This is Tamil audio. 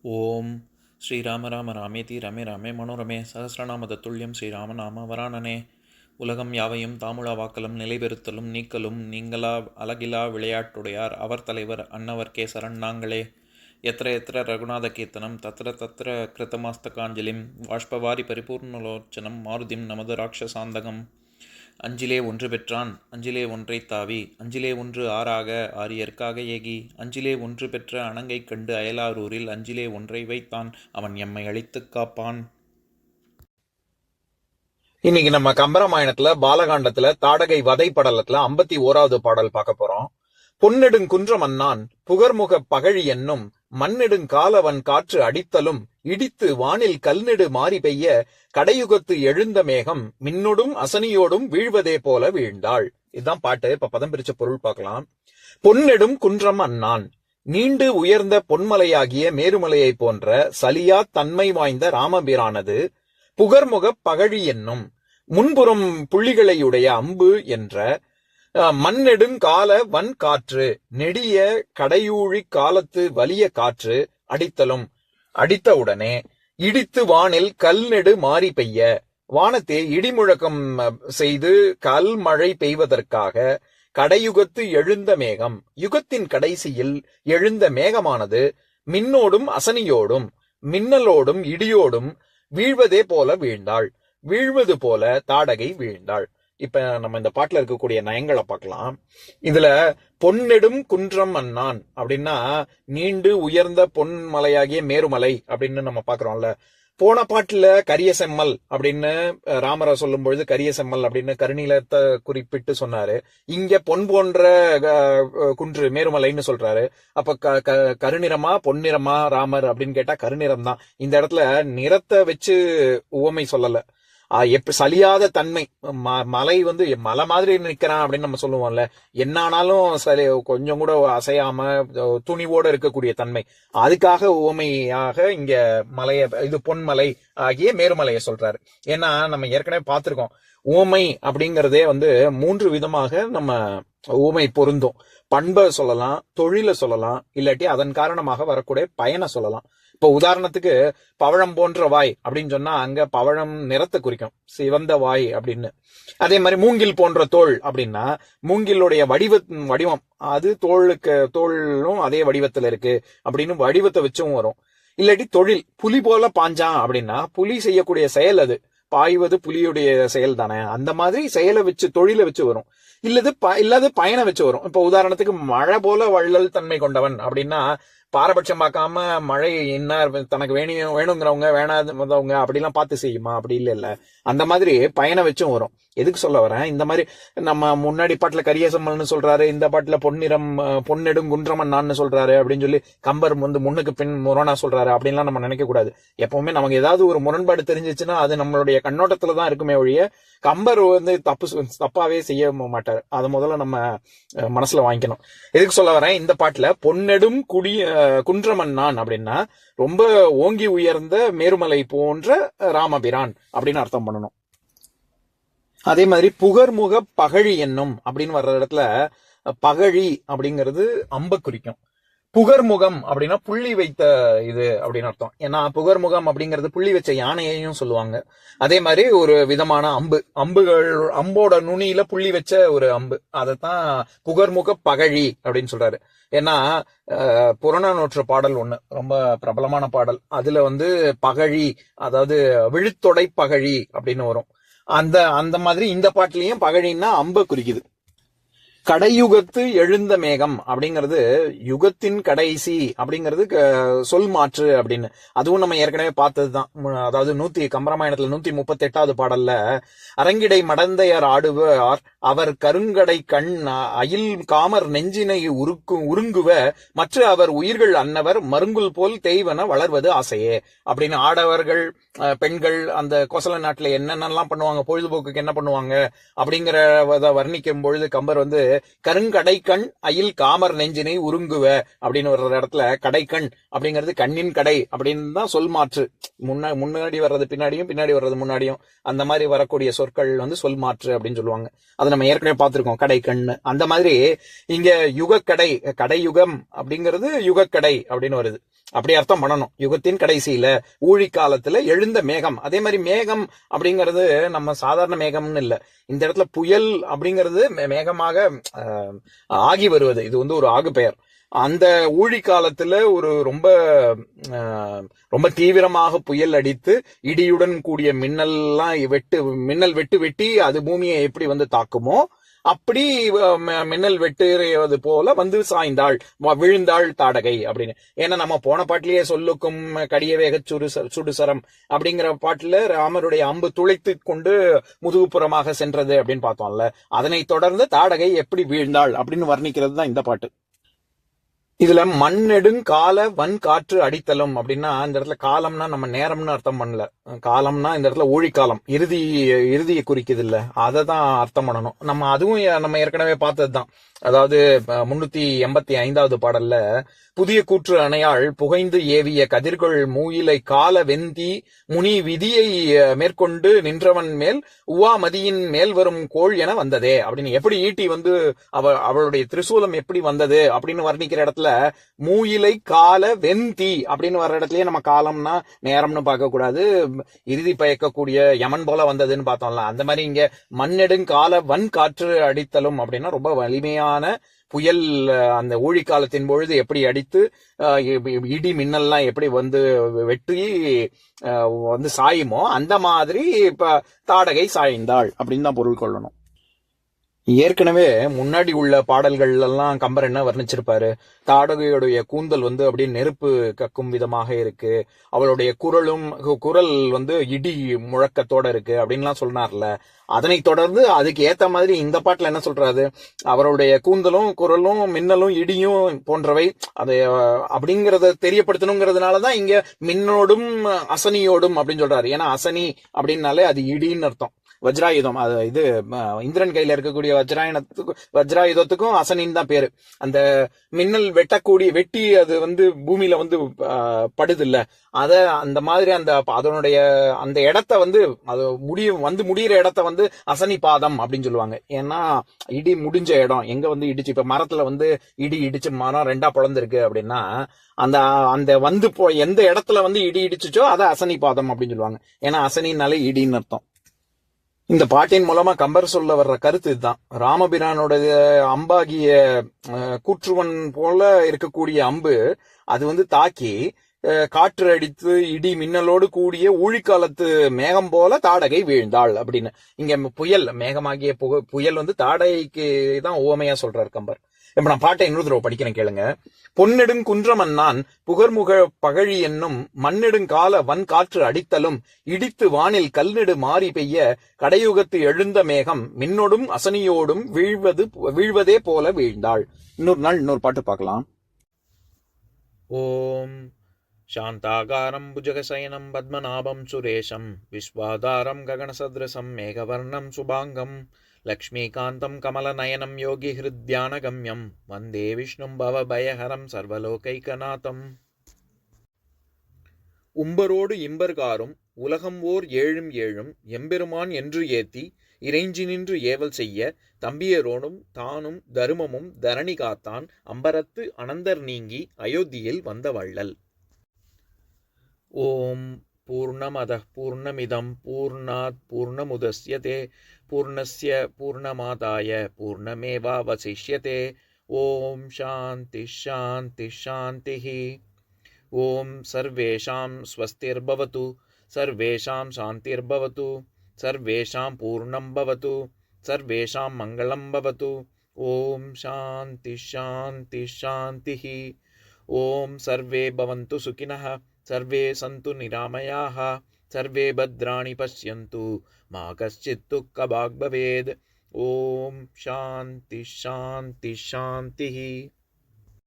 ஓம் ஸ்ரீராம ராம ராமேதி ரமே ராமே மனோரமே சகசிரநாம தத்துல்யம் ஸ்ரீராமநாம வராணனே. உலகம் யாவையும் தாமுழா வாக்கலும் நிலைபெறுத்தலும் நீக்கலும் நீங்களா அழகிலா விளையாட்டுடையார் அவர் தலைவர் அன்னவர் கேசரன் நாங்களே. எத்திர எத்திர ரகுநாத கீர்த்தனம் தத்திர தத்திர கிருத்தமாஸ்தகாஞ்சலிம் வாஷ்பவாரி பரிபூர்ணலோச்சனம் மாருதிம் நமது ராட்சசாந்தகம். அஞ்சிலே ஒன்று பெற்றான் அஞ்சிலே ஒன்றை தாவி அஞ்சிலே ஒன்று ஆறாக ஆரியர்க்காக ஏகி அஞ்சிலே ஒன்று பெற்ற அணங்கை கண்டு அயலாரூரில் அஞ்சிலே ஒன்றை வைத்தான் அவன் எம்மை அழித்துக் காப்பான். இன்னைக்கு நம்ம கம்பராமாயணத்துல பாலகாண்டத்துல தாடகை வதை படலத்துல 51வது பாடல் பார்க்க போறோம். பொன்னெடுங்குன்றம் அன்னான் புகர்முக பகழி என்னும் மண்ணெடுங்காலவன் காற்று அடித்தலும் இடித்து வானில் கல்நெடு மாறி பெய்ய கடையுகத்து எழுந்த மேகம் மின்னொடும் அசனியோடும் வீழ்வதே போல வீழ்ந்தாள். இதுதான் பாட்டு. இப்ப பதம் பிரிச்ச பொருள் பார்க்கலாம். பொன்னெடும் குன்றம் அன்னான், நீண்டு உயர்ந்த பொன்மலையாகிய மேருமலையை போன்ற சலியா தன்மை வாய்ந்த ராமபிரானது புகர்முக பகழி என்னும் முன்புறம் புள்ளிகளையுடைய அம்பு என்ற மண்ணெடுங்கால வன் காற்று நெடிய கடையூழி காலத்து வலிய காற்று அடித்தலும் அடித்தவுடனே இடித்து வானில் கல்நெடு மாறி பெய்ய வானத்தை இடிமுழக்கம் செய்து கல் மழை பெய்வதற்காக கடையுகத்து எழுந்த மேகம், யுகத்தின் கடைசியில் எழுந்த மேகமானது மின்னோடும் அசனியோடும் மின்னலோடும் இடியோடும் வீழ்வதே போல வீழ்ந்தாள். வீழ்வது போல தாடகை வீழ்ந்தாள். இப்ப நம்ம இந்த பாட்டுல இருக்கக்கூடிய நயங்களை பார்க்கலாம். இதுல பொன்னெடும் குன்றம் அன்னான் அப்படின்னா நீண்டு உயர்ந்த பொன்மலையாகிய மேருமலை அப்படின்னு நம்ம பாக்குறோம்ல. போன பாட்டுல கரிய செம்மல் அப்படின்னு ராமரை சொல்லும் பொழுது கரிய செம்மல் அப்படின்னு கருநீலத்தை குறிப்பிட்டு சொன்னாரு. இங்க பொன் போன்ற குன்று மேருமலைன்னு சொல்றாரு. அப்ப கருநிறமா பொன்னிறமா ராமர் அப்படின்னு கேட்டா கருநிறம் தான். இந்த இடத்துல நிறத்தை வச்சு உவமை சொல்லல. சலியாத தன்மை, மலை வந்து மலை மாதிரி நிக்கிறான் அப்படின்னு நம்ம சொல்லுவோம்ல. என்னானாலும் சரி கொஞ்சம் கூட அசையாம துணிவோட இருக்கக்கூடிய தன்மை, அதுக்காக உவமையாக இங்க மலைய இது பொன்மலை ஆகிய மேருமலையை சொல்றாரு. ஏன்னா நம்ம ஏற்கனவே பார்த்திருக்கோம், உவமை அப்படிங்கறதே வந்து 3 விதமாக நம்ம உவமை பொருந்தும். பண்பை சொல்லலாம், தொழிலை சொல்லலாம், இல்லாட்டி அதன் காரணமாக வரக்கூடிய பயனை சொல்லலாம். இப்ப உதாரணத்துக்கு பவழம் போன்ற வாய் அப்படின்னு சொன்னா அங்க பவழம் நிறத்தை குறிக்கும், சிவந்த வாய் அப்படின்னு. அதே மாதிரி மூங்கில் போன்ற தோல் அப்படின்னா மூங்கிலுடைய வடிவம் அது தோளும் அதே வடிவத்துல இருக்கு அப்படின்னு வடிவத்தை வச்சும் வரும். இல்லாட்டி தொழில், புலி போல பாஞ்சான் அப்படின்னா புலி செய்யக்கூடிய செயல், அது பாய்வது புலியுடைய செயல் தானே. அந்த மாதிரி செயலை வச்சு தொழிலை வச்சு வரும். இல்லாத பயனை வச்சு வரும். இப்ப உதாரணத்துக்கு மழை போல வள்ளல் தன்மை கொண்டவன் அப்படின்னா பாரபட்சம் பார்க்காம மழை இன்னார் தனக்கு வேணுங்கிறவங்க வேணாதவங்க அப்படிலாம் பார்த்து செய்யுமா? அப்படி இல்ல. அந்த மாதிரி பயனை வச்சும் வரும். எதுக்கு சொல்ல வரேன், இந்த மாதிரி நம்ம முன்னாடி பாட்டுல கரியசம்மல்னு சொல்றாரு, இந்த பாட்டுல பொன்னெடும் குன்றமன்னான்னு சொல்றாரு அப்படின்னு சொல்லி கம்பர் வந்து முன்னுக்கு பின் முரணா சொல்றாரு அப்படின்லாம் நம்ம நினைக்க கூடாது. எப்பவுமே நமக்கு ஏதாவது ஒரு முரண்பாடு தெரிஞ்சிச்சுன்னா அது நம்மளுடைய கண்ணோட்டத்துலதான் இருக்குமே ஒழிய கம்பர் வந்து தப்பாவே செய்ய மாட்டார். அதை முதல்ல நம்ம மனசுல வாங்கிக்கணும். எதுக்கு சொல்ல வரேன், இந்த பாட்டுல பொன்னெடும் குன்றமன்னான் அப்படின்னா ரொம்ப ஓங்கி உயர்ந்த மேருமலை போன்ற ராமபிரான் அப்படின்னு அர்த்தம் பண்ணணும். அதே மாதிரி புகர்முக பகழி என்னும் அப்படின்னு வர்ற இடத்துல பகழி அப்படிங்கிறது அம்ப குறிக்கும். புகர்முகம் அப்படின்னா புள்ளி வைத்த இது அப்படின்னு அர்த்தம். ஏன்னா புகர்முகம் அப்படிங்கிறது புள்ளி வச்ச யானையையும் சொல்லுவாங்க. அதே மாதிரி ஒரு விதமான அம்போட நுனியில புள்ளி வச்ச ஒரு அம்பு, அதைத்தான் புகர்முக பகழி அப்படின்னு சொல்றாரு. ஏன்னா புறநானூற்று பாடல் ஒண்ணு ரொம்ப பிரபலமான பாடல், அதுல வந்து பகழி அதாவது விழுத்தொடை பகழி அப்படின்னு வரும். அந்த மாதிரி இந்த பாட்டிலையும் பகழின்னா அம்ப குறிக்குது. கடையுகத்து எழுந்த மேகம் அப்படிங்கிறது யுகத்தின் கடைசி அப்படிங்கிறது சொல் மாற்று அப்படின்னு. அதுவும் நம்ம ஏற்கனவே பார்த்ததுதான். அதாவது கம்பராமாயணத்துல 138வது பாடல்ல அரங்கிடை மடந்தையர் ஆடுவார் அவர் கருங்கடை கண் அயில் காமர் நெஞ்சினை உருங்குவ மற்ற அவர் உயிர்கள் அன்னவர் மருங்குல் போல் தேய்வன வளர்வது ஆசையே அப்படின்னு. ஆடவர்கள் பெண்கள் அந்த கோசல நாட்டுல என்னென்னலாம் பண்ணுவாங்க, பொழுதுபோக்குக்கு என்ன பண்ணுவாங்க அப்படிங்கிற வர்ணிக்கும் பொழுது கம்பர் வந்து கருங்கடைக்கண் அயில் காமர் நெஞ்சினை உருங்குவ அப்படின்னு வர்ற இடத்துல கடைக்கண் அப்படிங்கிறது கண்ணின் கடை அப்படின்னு தான் சொல் மாற்று. முன்னாடி வர்றது பின்னாடியும், பின்னாடி வர்றது முன்னாடியும், அந்த மாதிரி வரக்கூடிய சொற்கள் வந்து சொல் மாற்று அப்படின்னு சொல்லுவாங்க. அதை நம்ம ஏற்கனவே பார்த்திருக்கோம், கடை கண்ணு. அந்த மாதிரி இங்க யுகக்கடை, கடையுகம் அப்படிங்கிறது யுகக்கடை அப்படின்னு வருது. அப்படி அர்த்தம் பண்ணணும். யுகத்தின் கடைசியில ஊழி காலத்துல எழுந்த மேகம். அதே மாதிரி மேகம் அப்படிங்கிறது நம்ம சாதாரண மேகம்னு இல்ல, இந்த இடத்துல புயல் அப்படிங்கிறது மேகமாக ஆகி வருவது. இது வந்து ஒரு ஆகு பெயர். அந்த ஊழி காலத்துல ஒரு ரொம்ப தீவிரமாக புயல் அடித்து இடியுடன் கூடிய மின்னல் வெட்டி அது பூமியை எப்படி வந்து தாக்குமோ அப்படி மின்னல் வெட்டுறது போல வந்து சாய்ந்தாள், விழுந்தாள் தாடகை அப்படின்னு. ஏன்னா நம்ம போன பாட்டிலேயே சொல்லுக்கும் கடிய வேக சுடுசரம் அப்படிங்கிற பாட்டுல ராமருடைய அம்பு துளைத்து கொண்டு முதுகுப்புறமாக சென்றது அப்படின்னு பார்த்தோம்ல. அதனை தொடர்ந்து தாடகை எப்படி வீழ்ந்தாள் அப்படின்னு வர்ணிக்கிறது தான் இந்த பாட்டு. இதுல மண்ணெடுங் கால வன் காற்று அடித்தலும் அப்படின்னா இந்த இடத்துல காலம்னா நம்ம நேரம்னு அர்த்தம் பண்ணல. காலம்னா இந்த இடத்துல ஊழிக்காலம், இறுதியை குறிக்குது இல்ல, அதை தான் அர்த்தம் பண்ணணும். அதுவும் நம்ம ஏற்கனவே பார்த்ததுதான். அதாவது 385வது பாடல்ல புதிய கூற்று அணையாள் புகைந்து ஏவிய கதிர்கொள் மூயிலை கால வெந்தி முனி விதியை மேற்கொண்டு நின்றவன் மேல் உவாமதியின் மேல் வரும் கோள் என வந்ததே அப்படின்னு, எப்படி ஈட்டி வந்து அவளுடைய திரிசூலம் எப்படி வந்தது அப்படின்னு வர்ணிக்கிற இடத்துல மூயிலை கால வெந்தி அப்படின்னு வர்ற இடத்துலயே நம்ம காலம்னா நேரம்னு பார்க்க கூடாது, இறுதி பயக்கக்கூடிய யமன் போல வந்ததுன்னு பார்த்தோம்ல. அந்த மாதிரி இங்க மண்ணெடுங்கால வன் காற்று அடித்தலும் அப்படின்னா ரொம்ப வலிமையான புயல் அந்த ஊழிக்காலத்தின் பொழுது எப்படி அடித்து இடி மின்னல்லாம் எப்படி வந்து வெட்டி வந்து சாயுமோ அந்த மாதிரி இப்ப தாடகை சாய்ந்தாள் அப்படின்னு தான் பொருள் கொள்ளணும். ஏற்கனவே முன்னாடி உள்ள பாடல்கள் எல்லாம் கம்பர் என்ன வர்ணிச்சிருப்பாரு, தாடகையுடைய கூந்தல் வந்து அப்படியே நெருப்பு கக்கும் விதமாக இருக்கு, அவளுடைய குரல் வந்து இடி முழக்கத்தோட இருக்கு அப்படின்லாம் சொன்னார்ல. அதனை தொடர்ந்து அதுக்கு ஏத்த மாதிரி இந்த பாட்டுல என்ன சொல்றாரு, அவருடைய கூந்தலும் குரலும் மின்னலும் இடியும் போன்றவை அதை அப்படிங்கறத தெரியப்படுத்தணுங்கிறதுனாலதான் இங்க மின்னோடும் அசனியோடும் அப்படின்னு சொல்றாரு. ஏன்னா அசனி அப்படின்னாலே அது இடின்னு அர்த்தம். வஜ்ராயுதம், இது இந்திரன் கையில இருக்கக்கூடிய வஜ்ராயுதத்துக்கும் அசனின்னு தான் பேரு. அந்த மின்னல் வெட்டி அது வந்து பூமியில வந்து படுது இல்ல, அந்த மாதிரி அதனுடைய அந்த இடத்த வந்து அது முடியிற இடத்த வந்து அசனி பாதம் அப்படின்னு சொல்லுவாங்க. ஏன்னா இடி முடிஞ்ச இடம் எங்க வந்து இடிச்சு, இப்ப மரத்துல வந்து இடி இடிச்சு மரம் ரெண்டா பிளந்திருக்கு அப்படின்னா அந்த வந்து எந்த இடத்துல வந்து இடி இடிச்சுச்சோ அதை அசனி பாதம் அப்படின்னு சொல்லுவாங்க. ஏன்னா அசனினாலே இடின்னு அர்த்தம். இந்த பாட்டின் மூலமா கம்பர் சொல்ல வர்ற கருத்து இதுதான். ராமபிரானுடைய அம்பாகிய கூற்றுவன் போல இருக்கக்கூடிய அம்பு அது வந்து தாக்கி காற்று அடித்து இடி மின்னலோடு கூடிய ஊழிக்காலத்து மேகம் போல தாடகை வீழ்ந்தாள் அப்படின்னு. இங்க புயல், மேகமாகிய புயல் வந்து தாடகைக்கு தான் ஓமையா சொல்றாரு கம்பர். இப்ப நான் பாட்டை இன்னொரு தடவை படிக்கிறேன் கேளுங்க. பொன்னெடுங் குன்றமன்னான் புகர்முக பகழி என்னும் மண்ணெடுங்கால வன் காற்று அடித்தலும் இடித்து வானில் கல்நெடு மாறி பெய்ய கடையுகத்து எழுந்த மேகம் மின்னோடும் அசனியோடும் வீழ்வதே போல வீழ்ந்தாள். இன்னொரு பாட்டு பார்க்கலாம். ஓம் சாந்தாகாரம் புஜகசயனம் பத்மநாபம் சுரேஷம் விஸ்வாதாரம் ககனசத்ரசம் மேகவர்ணம் சுபாங்கம் லக்ஷ்மீகாந்தம் கமலநயனம் யோகி ஹிருத்யானகம்யம் வந்தே விஷ்ணும் பவபயஹரம் சர்வலோகைகநாதம். உம்பரோடு இம்பர்காரும் உலகம் ஓர் ஏழும் ஏழும் எம்பெருமான் என்று ஏத்தி இறைஞ்சி நின்று ஏவல் செய்ய தம்பியரோடும் தானும் தருமமும் தரணி காத்தான் அம்பரத்து அனந்தர் நீங்கி அயோத்தியில் வந்த வள்ளல். ஓம் பூர்ணமதః பூர்ணமிதம் பூர்ணாத் பூர்ணமுதஸ்யதே பூர்ணஸ்ய பூர்ணமாதாய பூர்ணமேவாவசிஷ்யதே. ஓம் சாந்தி சாந்தி சாந்திः. ஓம் சர்வேஷாம் ஸ்வஸ்திர்பவது சர்வேஷாம் சாந்திர்பவது சர்வேஷாம் பூர்ணம் பவது சர்வேஷாம் மங்களம் பவது. ஓம் சாந்தி சாந்தி சாந்திः. ஓம் சர்வே பவந்து சுகினः சர்வே சந்து நிராமயாः சர்வே பத்ராணி பஷ்யந்து மா கஷ்சித் துக்கபாக் பவேத். ஓம் சாந்தி சாந்தி சாந்திः.